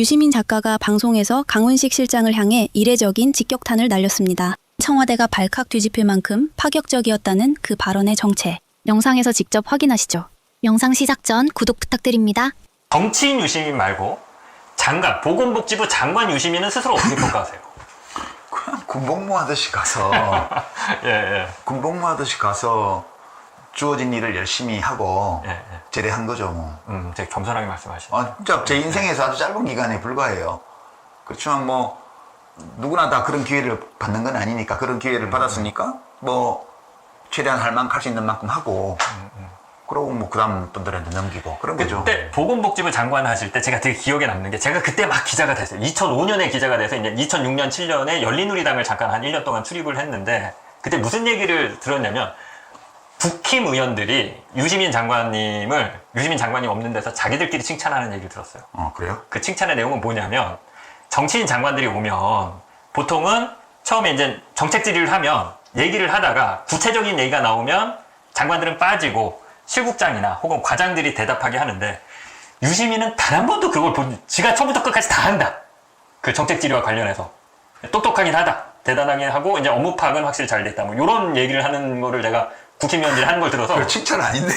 유시민 작가가 방송에서 강훈식 실장을 향해 이례적인 직격탄을 날렸습니다. 청와대가 발칵 뒤집힐 만큼 파격적이었다는 그 발언의 정체. 영상에서 직접 확인하시죠. 영상 시작 전 구독 부탁드립니다. 정치인 유시민 말고 장관, 보건복지부 장관 유시민은 스스로 어떻게 평가하세요? 그냥 군복무 하듯이 가서 예. 군복무 하듯이 가서 주어진 일을 열심히 하고 예. 제대한 거죠 뭐. 되게 겸손하게 말씀하시네요. 진짜 제 인생에서 아주 짧은 기간에 불과해요. 그렇지만 뭐 누구나 다 그런 기회를 받는 건 아니니까, 그런 기회를 받았으니까 뭐 최대한 할 만큼 할 수 있는 만큼 하고 그러고 뭐 그 다음 분들한테 넘기고 그런 거죠. 그때 보건복지부 장관 하실 때 제가 되게 기억에 남는 게, 제가 그때 막 기자가 됐어요. 2005년에 기자가 돼서 이제 2006년, 7년에 열린우리당을 잠깐 한 1년 동안 출입을 했는데, 그때 무슨 얘기를 들었냐면 국힘 의원들이 유시민 장관님 없는 데서 자기들끼리 칭찬하는 얘기를 들었어요. 그래요? 그 칭찬의 내용은 뭐냐면, 정치인 장관들이 오면 보통은 처음에 이제 정책 질의를 하면 얘기를 하다가 구체적인 얘기가 나오면 장관들은 빠지고 실국장이나 혹은 과장들이 대답하게 하는데, 유시민은 단 한 번도 그걸 지가 처음부터 끝까지 다 한다. 그 정책 질의와 관련해서 똑똑하긴 하다, 대단하긴 하고 이제 업무 파악은 확실히 잘 됐다, 뭐 이런 얘기를 하는 거를 내가 국힘의원들이 하는 걸 들어서. 그 칭찬 아닌데.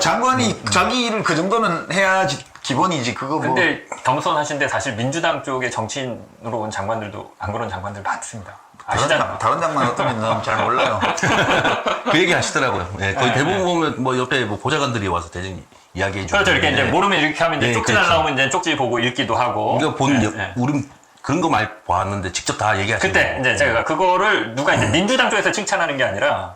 장관이 자기 일을 그 정도는 해야지 기본이지. 그거 뭐. 근데 겸손하신데 사실 민주당 쪽에 정치인으로 온 장관들도 안 그런 장관들 많습니다. 아시잖아요. 다른 장관 어떤 면 잘 몰라요. 그 얘기 하시더라고요. 네, 거의 대부분 보면 뭐 옆에 뭐 보좌관들이 와서 대신 이야기해 주고. 그렇죠. 이렇게 이제 모르면 이렇게 하면 이제 네, 쪽지 그렇죠. 날라오면 이제 쪽지 보고 읽기도 하고. 우리가 우린 그런 거 많이 봤는데 직접 다 얘기하시는 그때 이제 제가 그거를 누가 이제 민주당 쪽에서 칭찬하는 게 아니라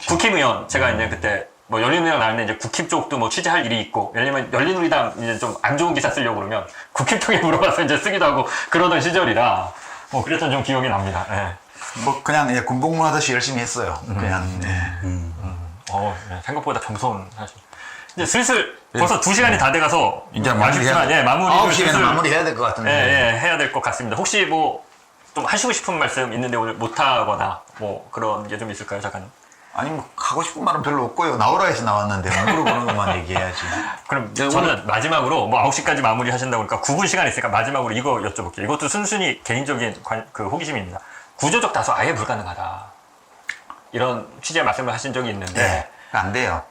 국힘 의원, 제가 이제 그때 뭐 열린우리당 나왔는데 이제 국힘 쪽도 뭐 취재할 일이 있고, 왜냐면 열린우리당 이제 좀 안 좋은 기사 쓰려고 그러면 국힘 쪽에 물어봐서 이제 쓰기도 하고 그러던 시절이라 뭐 그랬던 좀 기억이 납니다. 예. 뭐 그냥 군복무 하듯이 열심히 했어요. 그냥. 생각보다 겸손하시. 이제 슬슬 벌써 2시간이 다 돼가서 이제 마무리해야 돼. 마무리를 9시에는 마무리해야 될 것 같은데. 해야 될 것 같습니다. 혹시 뭐 좀 하시고 싶은 말씀 있는데 오늘 못하거나 뭐 그런 게 좀 있을까요, 작가님? 아니 뭐 하고 싶은 말은 별로 없고요. 나오라 해서 나왔는데 뭐 물어보는 것만 얘기해야지. 그럼 저는 마지막으로 뭐 9시까지 마무리 하신다고 그러니까 9분 시간 있으니까 마지막으로 이거 여쭤볼게요. 이것도 순순히 개인적인 그 호기심입니다. 구조적 다수 아예 불가능하다, 이런 취지의 말씀을 하신 적이 있는데. 네, 안 돼요.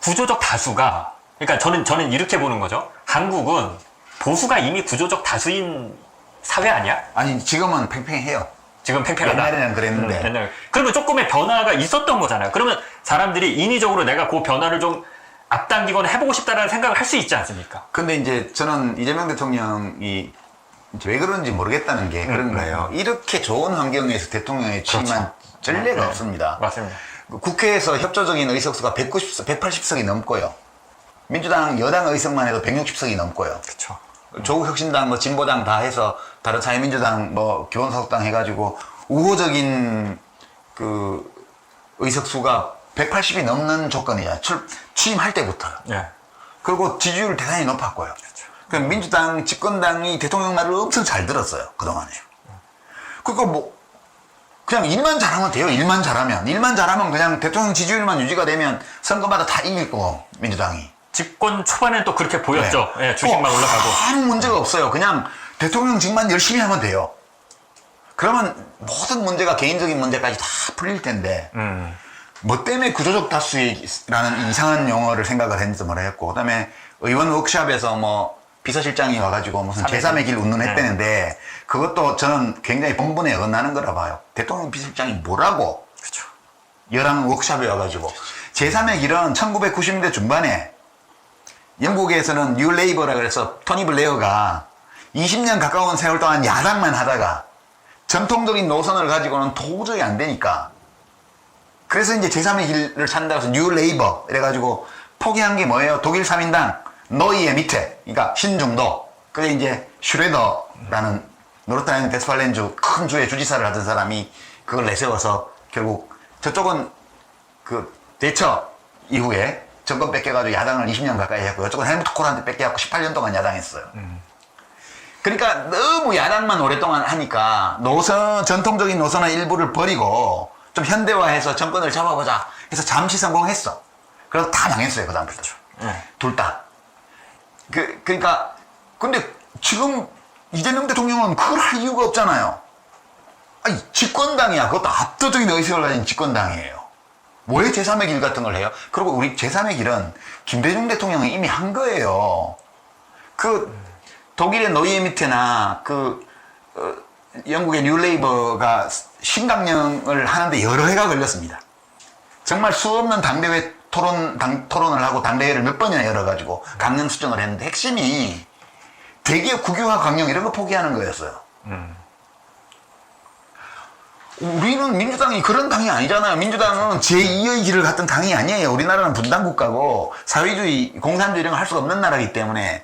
구조적 다수가, 그러니까 저는 이렇게 보는 거죠. 한국은 보수가 이미 구조적 다수인 사회 아니야? 아니 지금은 팽팽해요. 지금 팽팽하다. 옛날에는 그랬는데. 옛날. 그러면 조금의 변화가 있었던 거잖아요. 그러면 사람들이 인위적으로 내가 그 변화를 좀 앞당기거나 해보고 싶다라는 생각을 할 수 있지 않습니까? 근데 이제 저는 이재명 대통령이 이제 왜 그런지 모르겠다는 게 그런 거예요. 이렇게 좋은 환경에서 대통령에 취임한 전례가 없습니다. 맞습니다. 국회에서 협조적인 의석수가 180석이 넘고요. 민주당 여당 의석만 해도 160석이 넘고요. 그렇죠. 조국 혁신당, 뭐 진보당 다 해서 다른 자유민주당, 뭐 기본소득당 해가지고 우호적인 그 의석수가 180이 넘는 조건이잖아요. 취임할 때부터요. 예. 그리고 지지율 대단히 높았고요. 그럼 민주당 집권당이 대통령 말을 엄청 잘 들었어요, 그동안에. 그러니까 뭐 그냥 일만 잘하면 돼요. 일만 잘하면 그냥 대통령 지지율만 유지가 되면 선거마다 다 이길 거고, 민주당이. 집권 초반에 또 그렇게 보였죠. 네. 예, 주식만 올라가고. 아무 문제가 없어요. 그냥 대통령직만 열심히 하면 돼요. 그러면 모든 문제가, 개인적인 문제까지 다 풀릴 텐데, 뭐 때문에 구조적 다수라는 이상한 용어를 생각을 했는지 모르겠고, 그 다음에 의원 워크숍에서 뭐 비서실장이 와가지고 무슨 제3의 길 운운했다는데, 그것도 저는 굉장히 본분에 어긋나는 거라 봐요. 대통령 비서실장이 뭐라고? 그렇죠. 여랑 워크숍에 와가지고. 제3의 길은 1990년대 중반에 영국에서는 뉴 레이버라 그래서 토니 블레어가 20년 가까운 세월 동안 야당만 하다가 전통적인 노선을 가지고는 도저히 안 되니까, 그래서 이제 제3의 길을 찾는다고 해서 뉴 레이버 이래가지고 포기한 게 뭐예요? 독일 3인당 노이의 밑에, 그러니까 신중도. 그게 이제 슈레더라는 노르트라인 데스팔렌주 큰 주의 주지사를 하던 사람이 그걸 내세워서 결국 저쪽은 그 대처 이후에 정권 뺏겨가지고 야당을 20년 가까이 했고, 이쪽은 헬무트 콜한테 뺏겨갖고 18년 동안 야당했어요. 그러니까 너무 야당만 오랫동안 하니까 전통적인 노선의 일부를 버리고 좀 현대화해서 정권을 잡아보자 해서 잠시 성공했어. 그래서 다 망했어요, 그 다음부터. 둘 다. 그러니까 근데 지금 이재명 대통령은 그걸 할 이유가 없잖아요. 아니, 집권당이야. 그것도 압도적인 의석을 가진 집권당이에요. 왜 제3의 길 같은 걸 해요? 그리고 우리 제3의 길은 김대중 대통령은 이미 한 거예요. 그 독일의 노이에미트나 영국의 뉴레이버가 신강령을 하는데 여러 해가 걸렸습니다. 정말 수없는 당대회 토론을 하고 당대회를 몇 번이나 열어가지고 강령 수정을 했는데 핵심이 대기업 국유화 강령 이런 거 포기하는 거였어요. 우리는 민주당이 그런 당이 아니잖아요. 민주당은 제2의 길을 갔던 당이 아니에요. 우리나라는 분단국가고 사회주의, 공산주의 이런 거 할 수가 없는 나라이기 때문에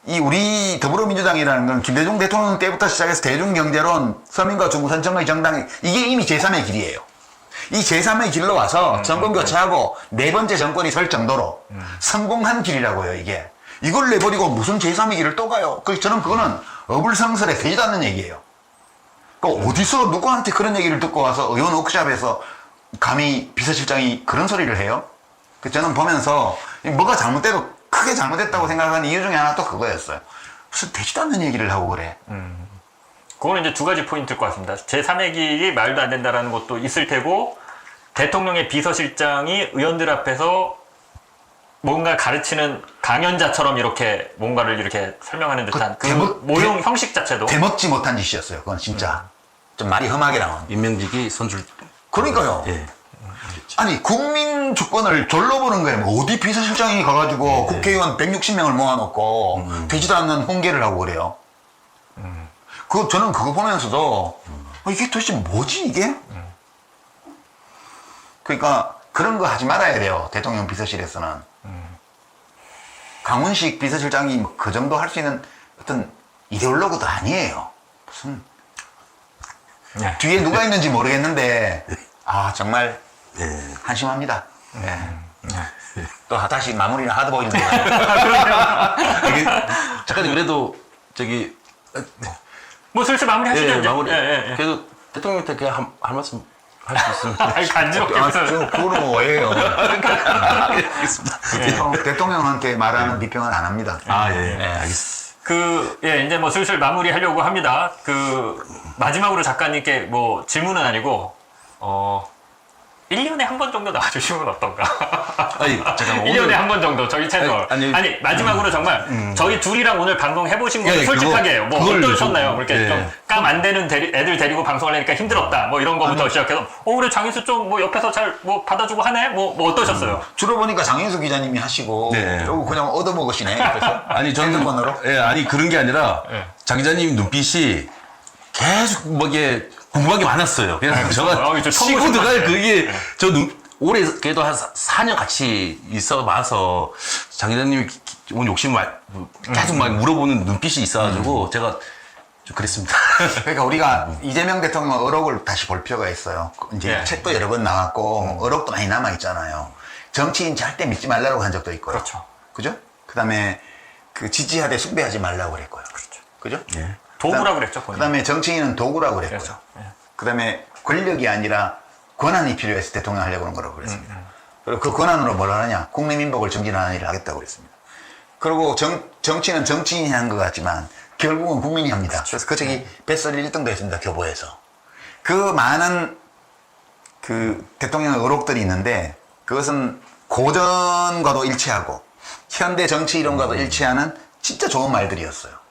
이 우리 더불어민주당이라는 건 김대중 대통령 때부터 시작해서 대중경제론, 서민과 중산층의 정당, 이게 이미 제3의 길이에요. 이 제3의 길로 와서 정권 교체하고 네 번째 정권이 설 정도로 성공한 길이라고요, 이게. 이걸 내버리고 무슨 제3의 길을 또 가요? 그래서 저는 그거는 어불성설에 되지도 않는 얘기예요. 어디서 누구한테 그런 얘기를 듣고 와서 의원 워크숍에서 감히 비서실장이 그런 소리를 해요? 저는 보면서 뭐가 잘못돼도 크게 잘못됐다고 생각하는 이유 중에 하나 또 그거였어요. 무슨 되지도 않는 얘기를 하고 그래. 그거는 이제 두 가지 포인트일 것 같습니다. 제3의 길이 말도 안 된다라는 것도 있을 테고, 대통령의 비서실장이 의원들 앞에서 뭔가 가르치는 강연자처럼 이렇게 뭔가를 이렇게 설명하는 듯한 그 모형 형식 자체도 대먹지 못한 짓이었어요. 그건 진짜. 좀 말이 험하게 나온. 임명직이 선출. 그러니까요. 예. 아니, 국민 주권을 졸로 보는 거예요. 뭐 어디 비서실장이 가가지고 국회의원 160명을 모아놓고 되지도 않는 홍계를 하고 그래요. 저는 그거 보면서도 이게 도대체 뭐지 이게? 그러니까 그런 거 하지 말아야 돼요. 대통령 비서실에서는. 강훈식 비서실장이 뭐 그 정도 할 수 있는 어떤 이데올로그도 아니에요. 무슨 네. 뒤에 누가 있는지 모르겠는데 정말 예. 한심합니다. 네. 또 다시 마무리는 하드보일로. 이게 잠깐 그래도 저기 뭐 슬슬 마무리하시죠. 예, 이제. 마무리. 예. 그래도 대통령한테 그냥 할 말씀 할 수 있으면. 아니, 간지럽게 무슨. 그거는 뭐예요? 알겠습니다. 대통령한테 말하는 비평은 안 합니다. 예. 알겠습니다. 이제 뭐 슬슬 마무리하려고 합니다. 마지막으로 작가님께 뭐 질문은 아니고, 1년에 한 번 정도 나와주시면 어떤가? 아니, 잠깐만. 1년에 한 번 정도, 저희 채널. 아니, 마지막으로 정말, 저희 둘이랑 오늘 방송 해보신 분들 예, 솔직하게, 그거- 뭐, 그걸 어떠셨나요? 좀- 이렇게 예. 좀, 감 안 되는 애들 데리고 방송하려니까 힘들었다. 뭐, 이런 거부터 시작해서, 그래, 장인수 좀, 뭐, 옆에서 잘, 뭐, 받아주고 하네? 뭐 어떠셨어요? 주로 보니까 장인수 기자님이 하시고 네. 조금 그냥 얻어먹으시네. 그래서 아니, 저는. 핸드폰으로. 예, 아니, 그런 게 아니라, 예. 장 기자님 눈빛이 계속 뭐 이게 궁금한 게 많았어요. 그냥 제가 저 처음 치고 보신 것 들어갈 같아요. 그게, 올해 그래도 한 4년 같이 있어 봐서 장 기자님이 오늘 욕심 계속 막 물어보는 눈빛이 있어가지고 제가 좀 그랬습니다. 그러니까 우리가 이재명 대통령 의혹을 다시 볼 필요가 있어요. 이제 예. 책도 여러 번 나왔고 의혹도 많이 남아 있잖아요. 정치인 절대 믿지 말라고 한 적도 있고요. 그렇죠. 그죠? 그다음에 지지하되 숭배하지 말라고 그랬고요. 그렇죠. 그죠? 예. 도구라고 그랬죠, 본인. 그다음에 정치인은 도구라고 그랬고요. 그렇죠. 예. 그다음에 권력이 아니라 권한이 필요해서 대통령 하려고 하는 거라고 그랬습니다. 그리고 그 권한으로 뭘 하느냐? 국민민복을 증진하는 일을 하겠다고 그랬습니다. 그리고 정치는 정치인이 하는 것 같지만 결국은 국민이 합니다. 그래서 그 책이 베스트셀러 1등도 했습니다. 교보에서. 그 많은 대통령의 의혹들이 있는데 그것은 고전과도 일치하고 현대 정치 이론과도 일치하는 진짜 좋은 말들이었어요.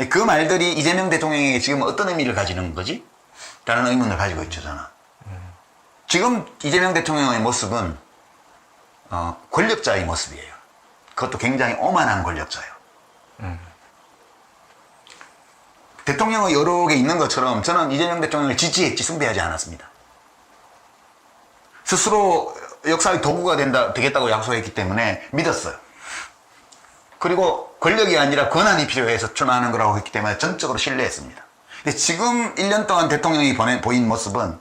그 말들이 이재명 대통령에게 지금 어떤 의미를 가지는 거지? 라는 의문을 가지고 있죠, 저는. 지금 이재명 대통령의 모습은 권력자의 모습이에요. 그것도 굉장히 오만한 권력자예요. 대통령의 여러 개 있는 것처럼 저는 이재명 대통령을 지지했지 숭배하지 않았습니다. 스스로 역사의 도구가 되겠다고 약속했기 때문에 믿었어요. 그리고 권력이 아니라 권한이 필요해서 출마하는 거라고 했기 때문에 전적으로 신뢰했습니다. 근데 지금 1년 동안 대통령이 보인 모습은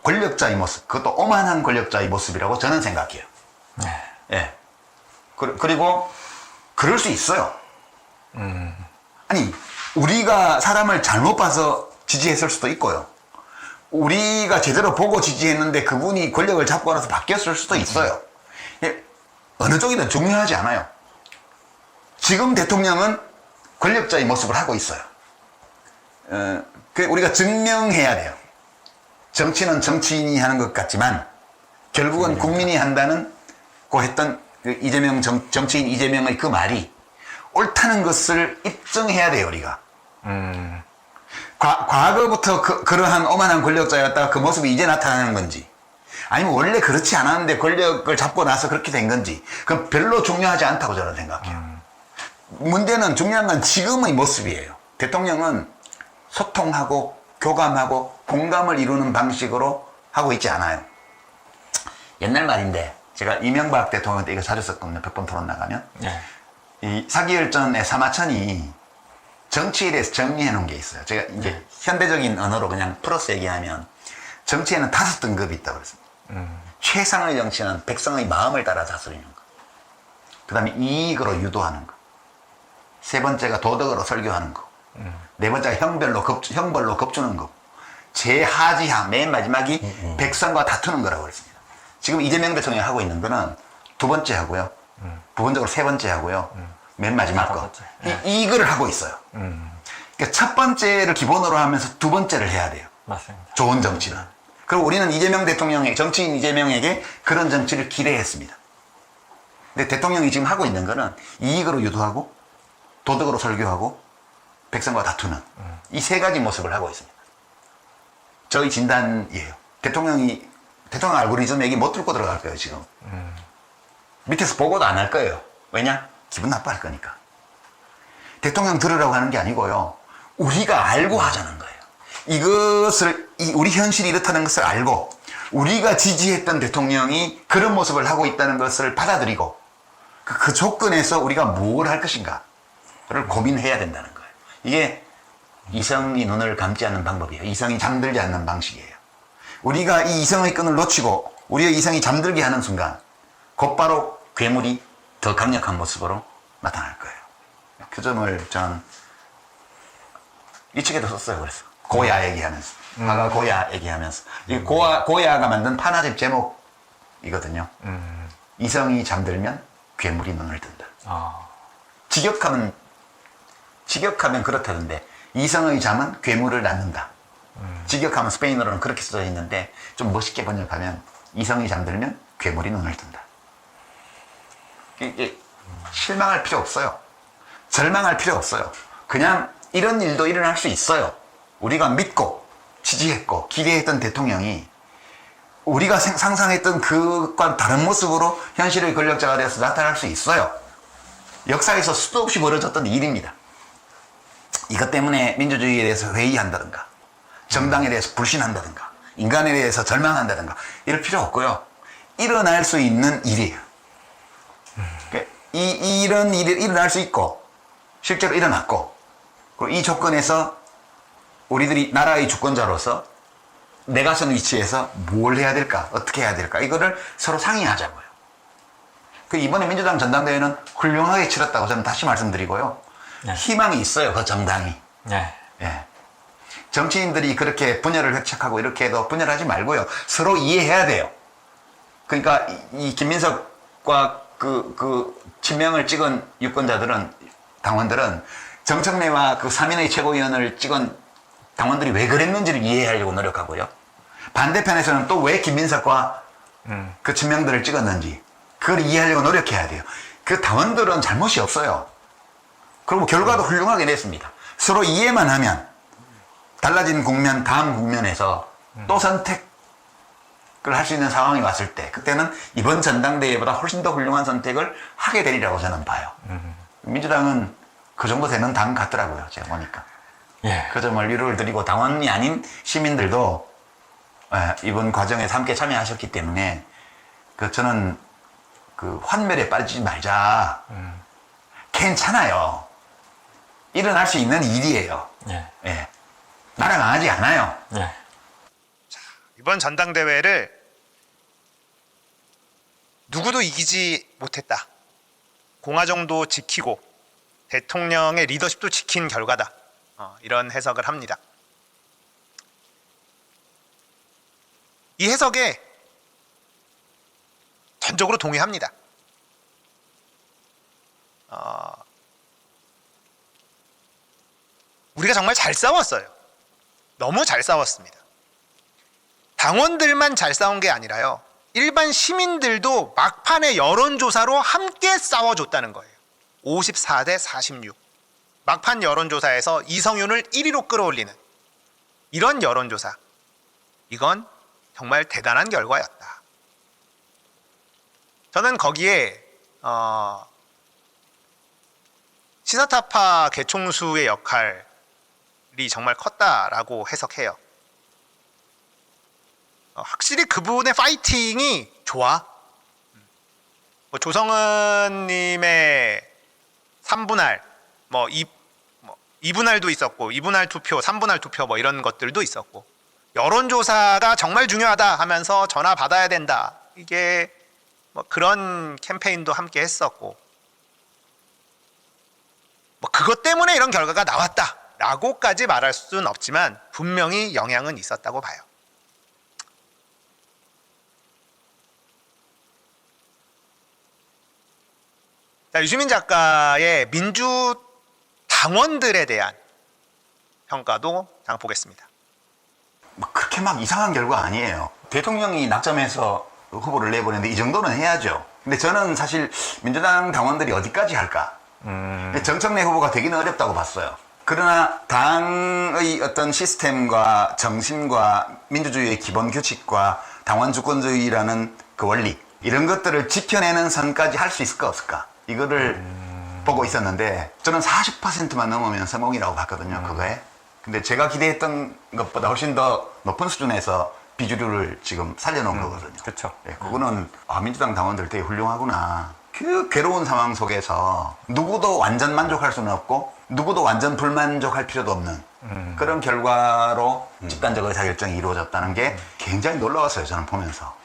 권력자의 모습, 그것도 오만한 권력자의 모습이라고 저는 생각해요. 예. 그리고 그럴 수 있어요. 아니, 우리가 사람을 잘못 봐서 지지했을 수도 있고요. 우리가 제대로 보고 지지했는데 그분이 권력을 잡고 나서 바뀌었을 수도 있어요. 예. 어느 쪽이든 중요하지 않아요. 지금 대통령은 권력자의 모습을 하고 있어요. 우리가 증명해야 돼요. 정치는 정치인이 하는 것 같지만 결국은 국민이 한다는 고 했던 그 이재명 정치인 이재명의 그 말이 옳다는 것을 입증해야 돼요, 우리가. 과거부터 그러한 오만한 권력자였다가 그 모습이 이제 나타나는 건지, 아니면 원래 그렇지 않았는데 권력을 잡고 나서 그렇게 된 건지, 그건 별로 중요하지 않다고 저는 생각해요. 문제는 중요한 건 지금의 모습이에요. 대통령은 소통하고 교감하고 공감을 이루는 방식으로 하고 있지 않아요. 옛날 말인데 제가 이명박 대통령 때 이거 자주 썼거든요. 백번 토론 나가면. 네. 이 사기열전의 사마천이 정치에 대해서 정리해 놓은 게 있어요. 제가 이제 현대적인 언어로 그냥 풀어서 얘기하면 정치에는 5등급이 있다고 그랬습니다. 최상의 정치는 백성의 마음을 따라 다스리는 거. 그 다음에 이익으로 유도하는 거. 세 번째가 도덕으로 설교하는 거. 네 번째가 형벌로 겁주는 거. 제하지하, 맨 마지막이 백성과 다투는 거라고 그랬습니다. 지금 이재명 대통령이 하고 있는 거는 두 번째 하고요. 부분적으로 세 번째 하고요. 맨 마지막 거. 이거를 하고 있어요. 그러니까 첫 번째를 기본으로 하면서 두 번째를 해야 돼요. 맞습니다. 좋은 정치는. 그리고 우리는 이재명 대통령의, 정치인 이재명에게 그런 정치를 기대했습니다. 근데 대통령이 지금 하고 있는 거는 이익으로 유도하고 도덕으로 설교하고 백성과 다투는 이 세 가지 모습을 하고 있습니다. 저희 진단이에요. 대통령 알고리즘에게 못 뚫고 들어갈 거예요, 지금. 밑에서 보고도 안 할 거예요. 왜냐? 기분 나빠할 거니까. 대통령 들으라고 하는 게 아니고요. 우리가 알고 하자는 거예요. 우리 현실이 이렇다는 것을 알고, 우리가 지지했던 대통령이 그런 모습을 하고 있다는 것을 받아들이고, 그 조건에서 우리가 뭘 할 것인가를 고민해야 된다는 거예요. 이게 이성이 눈을 감지 않는 방법이에요. 이성이 잠들지 않는 방식이에요. 우리가 이 이성의 끈을 놓치고 우리의 이성이 잠들게 하는 순간 곧바로 괴물이 더 강력한 모습으로 나타날 거예요. 그 점을 저는 이 책에도 썼어요. 그래서 고야 얘기하면서 화가 고야 얘기하면서 이 고야가 만든 판화집 제목이거든요. 이성이 잠들면 괴물이 눈을 뜬다. 직역하면 그렇다던데 이성의 잠은 괴물을 낳는다. 직역하면 스페인어로는 그렇게 써져 있는데 좀 멋있게 번역하면 이성이 잠들면 괴물이 눈을 뜬다. 이게 실망할 필요 없어요. 절망할 필요 없어요. 그냥 이런 일도 일어날 수 있어요. 우리가 믿고 지지했고 기대했던 대통령이 우리가 상상했던 그것과 다른 모습으로 현실의 권력자가 되어서 나타날 수 있어요. 역사에서 수도 없이 벌어졌던 일입니다. 이것 때문에 민주주의에 대해서 회의한다든가 정당에 대해서 불신한다든가 인간에 대해서 절망한다든가 이럴 필요 없고요. 일어날 수 있는 일이에요. 이런 일이 일어날 수 있고 실제로 일어났고, 그리고 이 조건에서 우리들이 나라의 주권자로서 내가 선 위치에서 뭘 해야 될까, 어떻게 해야 될까, 이거를 서로 상의하자고요. 이번에 민주당 전당대회는 훌륭하게 치렀다고 저는 다시 말씀드리고요. 네. 희망이 있어요, 그 정당이. 네. 예. 정치인들이 그렇게 분열을 획책하고 이렇게 해도 분열하지 말고요. 서로 이해해야 돼요. 그러니까 이 김민석과 그 친명을 찍은 유권자들은, 당원들은 정청래와 그 3인의 최고위원을 찍은 당원들이 왜 그랬는지를 이해하려고 노력하고요. 반대편에서는 또 왜 김민석과 그 친명들을 찍었는지 그걸 이해하려고 노력해야 돼요. 그 당원들은 잘못이 없어요. 그리고 결과도 훌륭하게 냈습니다. 서로 이해만 하면 달라진 국면, 다음 국면에서 또 선택을 할 수 있는 상황이 왔을 때, 그때는 이번 전당대회보다 훨씬 더 훌륭한 선택을 하게 되리라고 저는 봐요. 민주당은 그 정도 되는 당 같더라고요, 제가 보니까. 예. 그 점을 위로를 드리고, 당원이 아닌 시민들도 이번 과정에 함께 참여하셨기 때문에 저는 환멸에 빠지지 말자. 괜찮아요. 일어날 수 있는 일이에요. 예. 예. 나라 망하지 않아요. 예. 이번 전당대회를 누구도 이기지 못했다. 공화정도 지키고 대통령의 리더십도 지킨 결과다. 이런 해석을 합니다. 이 해석에 전적으로 동의합니다. 우리가 정말 잘 싸웠어요. 너무 잘 싸웠습니다. 당원들만 잘 싸운 게 아니라요. 일반 시민들도 막판의 여론조사로 함께 싸워줬다는 거예요. 54대 46. 막판 여론조사에서 이성윤을 1위로 끌어올리는 이런 여론조사. 이건 정말 대단한 결과였다. 저는 거기에 시사타파 개총수의 역할이 정말 컸다라고 해석해요. 확실히 그분의 파이팅이 좋아. 뭐 조성은님의 3분할, 2분할도 있었고, 2분할 투표, 3분할 투표 뭐 이런 것들도 있었고, 여론조사가 정말 중요하다 하면서 전화 받아야 된다. 이게 뭐 그런 캠페인도 함께 했었고, 뭐 그것 때문에 이런 결과가 나왔다라고까지 말할 수는 없지만 분명히 영향은 있었다고 봐요. 자, 유시민 작가의 민주당원들에 대한 평가도 잠깐 보겠습니다. 그렇게 막 이상한 결과 아니에요. 대통령이 낙점해서 후보를 내보냈는데 이 정도는 해야죠. 근데 저는 사실 민주당 당원들이 어디까지 할까? 정청래 후보가 되기는 어렵다고 봤어요. 그러나 당의 어떤 시스템과 정신과 민주주의의 기본 규칙과 당원 주권주의라는 그 원리, 이런 것들을 지켜내는 선까지 할 수 있을까 없을까? 이거를 보고 있었는데 저는 40%만 넘으면 성공이라고 봤거든요. 그거에. 근데 제가 기대했던 것보다 훨씬 더 높은 수준에서 비주류를 지금 살려놓은 거거든요. 그렇죠. 네, 그거는 민주당 당원들 되게 훌륭하구나. 그 괴로운 상황 속에서 누구도 완전 만족할 수는 없고 누구도 완전 불만족할 필요도 없는 그런 결과로 집단적 의사결정이 이루어졌다는 게 굉장히 놀라웠어요. 저는 보면서.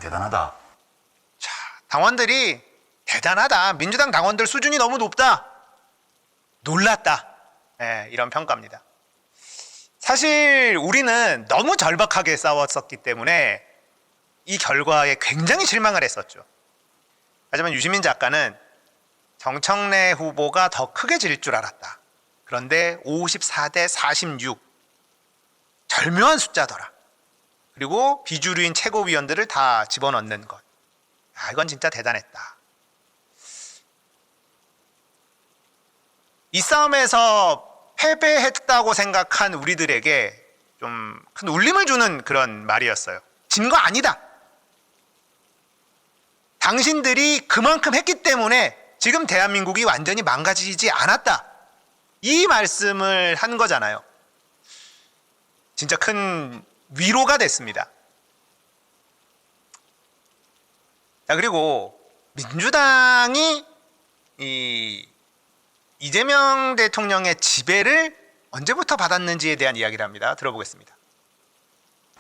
대단하다. 자, 당원들이 대단하다. 민주당 당원들 수준이 너무 높다. 놀랐다. 네, 이런 평가입니다. 사실 우리는 너무 절박하게 싸웠었기 때문에 이 결과에 굉장히 실망을 했었죠. 하지만 유시민 작가는 정청래 후보가 더 크게 질 줄 알았다. 그런데 54대 46. 절묘한 숫자더라. 그리고 비주류인 최고위원들을 다 집어넣는 것. 이건 진짜 대단했다. 이 싸움에서 패배했다고 생각한 우리들에게 좀 큰 울림을 주는 그런 말이었어요. 진 거 아니다. 당신들이 그만큼 했기 때문에 지금 대한민국이 완전히 망가지지 않았다. 이 말씀을 한 거잖아요. 진짜 큰 위로가 됐습니다. 자, 그리고 민주당이 이재명 대통령의 지배를 언제부터 받았는지에 대한 이야기를 합니다. 들어보겠습니다.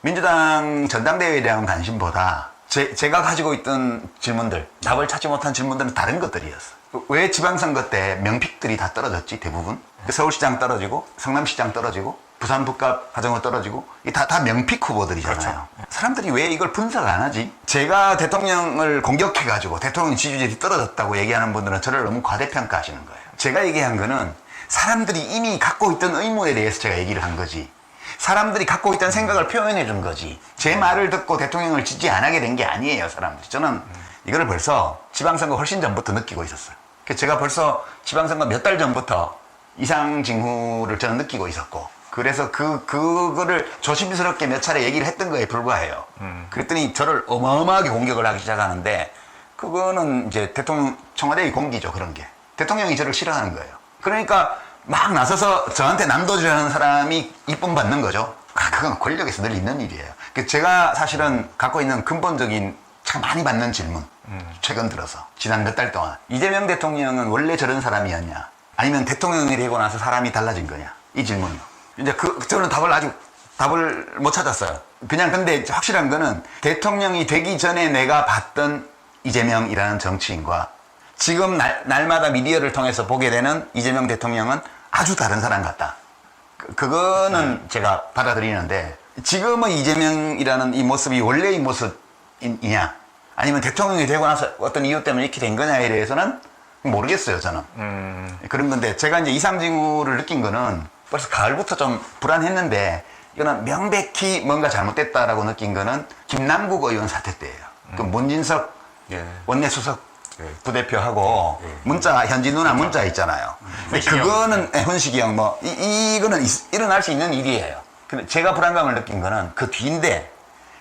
민주당 전당대회에 대한 관심보다 제가 가지고 있던 질문들, 답을 찾지 못한 질문들은 다른 것들이었어. 왜 지방선거 때 명픽들이 다 떨어졌지, 대부분? 서울시장 떨어지고, 성남시장 떨어지고, 부산 북갑 하정우 떨어지고, 다 명픽 후보들이잖아요. 그렇죠. 사람들이 왜 이걸 분석 안 하지? 제가 대통령을 공격해가지고 대통령 지지율이 떨어졌다고 얘기하는 분들은 저를 너무 과대평가하시는 거예요. 제가 얘기한 거는 사람들이 이미 갖고 있던 의문에 대해서 제가 얘기를 한 거지. 사람들이 갖고 있던 생각을 표현해 준 거지. 제 말을 듣고 대통령을 지지 안 하게 된 게 아니에요, 사람들이. 저는 이거를 벌써 지방선거 훨씬 전부터 느끼고 있었어요. 제가 벌써 지방선거 몇 달 전부터 이상징후를 저는 느끼고 있었고, 그래서 그거를 조심스럽게 몇 차례 얘기를 했던 거에 불과해요. 그랬더니 저를 어마어마하게 공격을 하기 시작하는데, 그거는 이제 청와대의 공기죠, 그런 게. 대통령이 저를 싫어하는 거예요. 그러니까 막 나서서 저한테 난도질하는 사람이 이쁨 받는 거죠. 그건 권력에서 늘 있는 일이에요. 제가 사실은 갖고 있는 근본적인 참 많이 받는 질문, 최근 들어서 지난 몇 달 동안 이재명 대통령은 원래 저런 사람이었냐, 아니면 대통령이 되고 나서 사람이 달라진 거냐, 이 질문이요. 이제 저는 답을 못 찾았어요. 그냥 근데 확실한 거는 대통령이 되기 전에 내가 봤던 이재명이라는 정치인과 지금 날마다 미디어를 통해서 보게 되는 이재명 대통령은 아주 다른 사람 같다. 그거는 제가 받아들이는데, 지금의 이재명이라는 이 모습이 원래의 모습이냐, 아니면 대통령이 되고 나서 어떤 이유 때문에 이렇게 된 거냐에 대해서는 모르겠어요, 저는. 그런 건데, 제가 이제 이상징후를 느낀 거는 벌써 가을부터 좀 불안했는데 이거는 명백히 뭔가 잘못됐다라고 느낀 거는 김남국 의원 사태 때예요. 그 문진석 예. 원내수석 부대표하고 문자 현지 누나 문자 있잖아요. 근데 그거는 훈식이 형 뭐 이거는 일어날 수 있는 일이에요. 근데 제가 불안감을 느낀 거는 그 뒤인데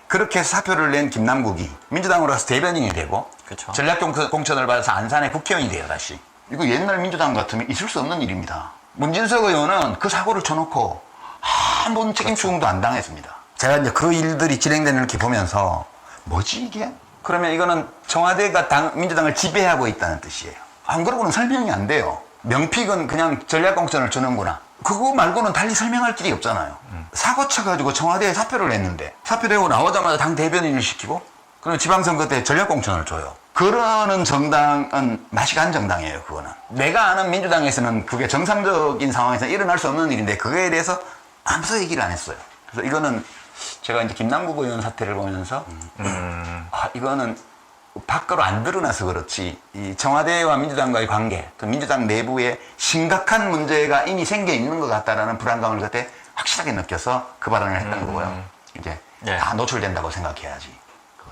그렇게 해서 사표를 낸 김남국이 민주당으로 가서 대변인이 되고 그쵸. 전략공천을 받아서 안산의 국회의원이 돼요 다시. 이거 옛날 민주당 같으면 있을 수 없는 일입니다. 문진석 의원은 그 사고를 쳐놓고 한 번 책임 추궁도 안 당했습니다. 제가 이제 그 일들이 진행되는 걸 이렇게 보면서 뭐지 이게? 그러면 이거는 청와대가 민주당을 지배하고 있다는 뜻이에요. 안 그러고는 설명이 안 돼요. 명픽은 그냥 전략공천을 주는구나. 그거 말고는 달리 설명할 길이 없잖아요. 사고 쳐가지고 청와대에 사표를 냈는데 사표되고 나오자마자 당 대변인을 시키고 그럼 지방선거 때 전략공천을 줘요. 그러는 정당은 맛이 간 정당이에요. 그거는. 내가 아는 민주당에서는 그게 정상적인 상황에서 일어날 수 없는 일인데 그거에 대해서 아무도 얘기를 안 했어요. 그래서 이거는 제가 이제 김남국 의원 사태를 보면서 이거는 밖으로 안 드러나서 그렇지 이 청와대와 민주당과의 관계, 그 민주당 내부에 심각한 문제가 이미 생겨 있는 것 같다라는 불안감을 그때 확실하게 느껴서 그 발언을 했던 거고요. 이제 네. 다 노출된다고 생각해야지.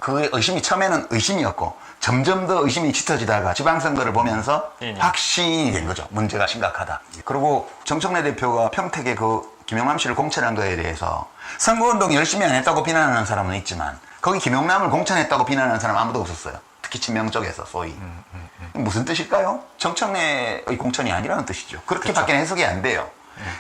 그 의심이 처음에는 의심이었고 점점 더 의심이 짙어지다가 지방선거를 보면서 확신이 된 거죠. 문제가 심각하다. 그리고 정청래 대표가 평택에 그 김영남 씨를 공천한 거에 대해서 선거운동 열심히 안 했다고 비난하는 사람은 있지만 거기 김영남을 공천했다고 비난하는 사람 아무도 없었어요. 특히 친명 쪽에서 소위. 무슨 뜻일까요? 정청래의 공천이 아니라는 뜻이죠. 그렇게밖에 해석이 안 돼요.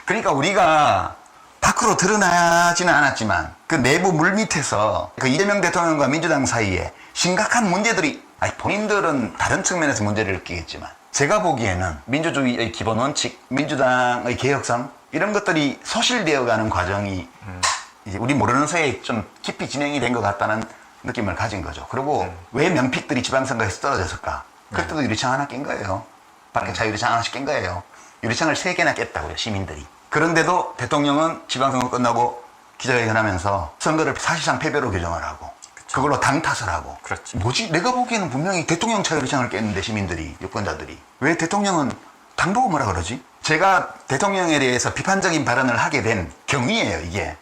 그러니까 우리가 밖으로 드러나지는 않았지만 그 내부 물밑에서 그 이재명 대통령과 민주당 사이에 심각한 문제들이 본인들은 다른 측면에서 문제를 느끼겠지만 제가 보기에는 민주주의의 기본 원칙, 민주당의 개혁성 이런 것들이 소실되어가는 과정이 이제 우리 모르는 사이에 좀 깊이 진행이 된 것 같다는 느낌을 가진 거죠. 그리고 왜 명픽들이 지방선거에서 떨어졌을까? 그때도 유리창 하나 깬 거예요. 밖에 자유리창 하나씩 깬 거예요. 유리창을 3개나 깼다고요, 시민들이. 그런데도 대통령은 지방선거 끝나고 기자회견하면서 선거를 사실상 패배로 규정을 하고 그걸로 당 탓을 하고 그렇죠. 뭐지? 내가 보기에는 분명히 대통령 차유리창을 깼는데 시민들이, 유권자들이 왜 대통령은 당 보고 뭐라 그러지? 제가 대통령에 대해서 비판적인 발언을 하게 된 경위예요, 이게.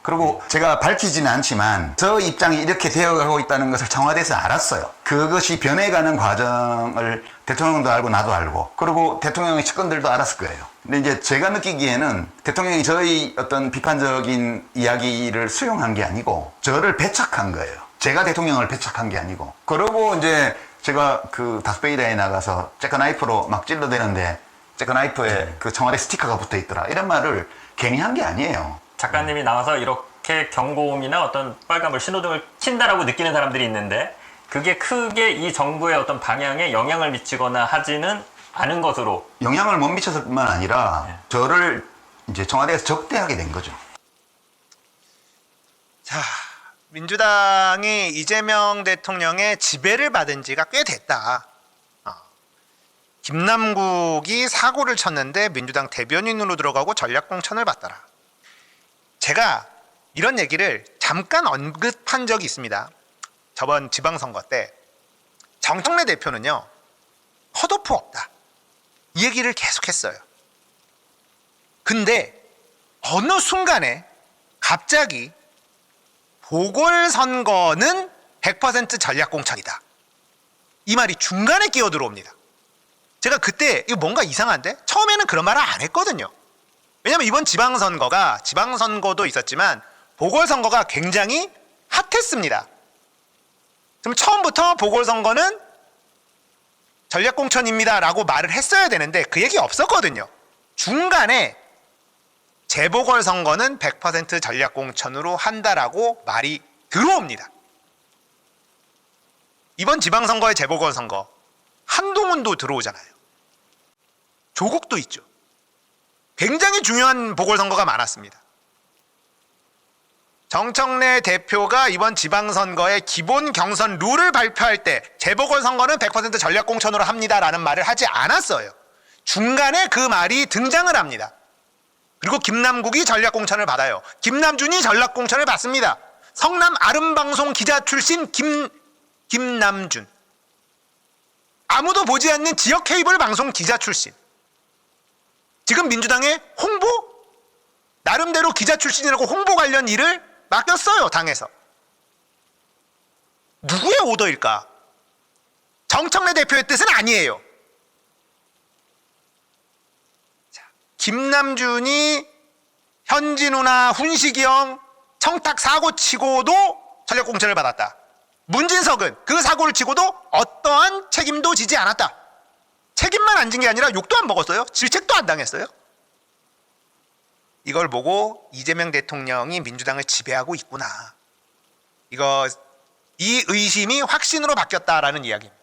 그리고 제가 밝히지는 않지만 저 입장이 이렇게 되어가고 있다는 것을 청와대에서 알았어요. 그것이 변해가는 과정을 대통령도 알고 나도 알고 그리고 대통령의 측근들도 알았을 거예요. 근데 이제 제가 느끼기에는 대통령이 저희 어떤 비판적인 이야기를 수용한 게 아니고 저를 배척한 거예요. 제가 대통령을 배척한 게 아니고. 그러고 이제 제가 그 다스베이다에 나가서 재커나이프로 막 찔러대는데 재커나이프에 그 청와대 스티커가 붙어 있더라. 이런 말을 괜히 한 게 아니에요. 작가님이 나와서 이렇게 경고음이나 어떤 빨간불 신호등을 킨다라고 느끼는 사람들이 있는데 그게 크게 이 정부의 어떤 방향에 영향을 미치거나 하지는 않은 것으로 영향을 못 미쳤을 뿐만 아니라 저를 이제 청와대에서 적대하게 된 거죠. 자, 민주당이 이재명 대통령의 지배를 받은 지가 꽤 됐다. 김남국이 사고를 쳤는데 민주당 대변인으로 들어가고 전략공천을 받더라. 제가 이런 얘기를 잠깐 언급한 적이 있습니다. 저번 지방선거 때 정청래 대표는요, 컷오프 없다. 이 얘기를 계속했어요. 근데 어느 순간에 갑자기 보궐선거는 100% 전략공천이다. 이 말이 중간에 끼어 들어옵니다. 제가 그때 이거 뭔가 이상한데? 처음에는 그런 말을 안 했거든요. 왜냐면 이번 지방선거도 있었지만 보궐선거가 굉장히 핫했습니다. 그럼 처음부터 보궐선거는 전략공천입니다 라고 말을 했어야 되는데 그 얘기 없었거든요. 중간에 재보궐선거는 100% 전략공천으로 한다라고 말이 들어옵니다. 이번 지방선거의 재보궐선거 한동훈도 들어오잖아요. 조국도 있죠. 굉장히 중요한 보궐선거가 많았습니다. 정청래 대표가 이번 지방선거의 기본 경선 룰을 발표할 때 재보궐선거는 100% 전략공천으로 합니다라는 말을 하지 않았어요. 중간에 그 말이 등장을 합니다. 그리고 김남국이 전략공천을 받아요. 김남준이 전략공천을 받습니다. 성남 아름방송 기자 출신 김남준. 아무도 보지 않는 지역 케이블 방송 기자 출신. 지금 민주당의 홍보 나름대로 기자 출신이라고 홍보 관련 일을 맡겼어요, 당에서. 누구의 오더일까? 정청래 대표의 뜻은 아니에요. 자, 김남준이 현진우나 훈식이 형 청탁 사고 치고도 전력 공천을 받았다. 문진석은 그 사고를 치고도 어떠한 책임도 지지 않았다. 책임만 안 진 게 아니라 욕도 안 먹었어요. 질책도 안 당했어요. 이걸 보고 이재명 대통령이 민주당을 지배하고 있구나. 이 의심이 확신으로 바뀌었다라는 이야기입니다.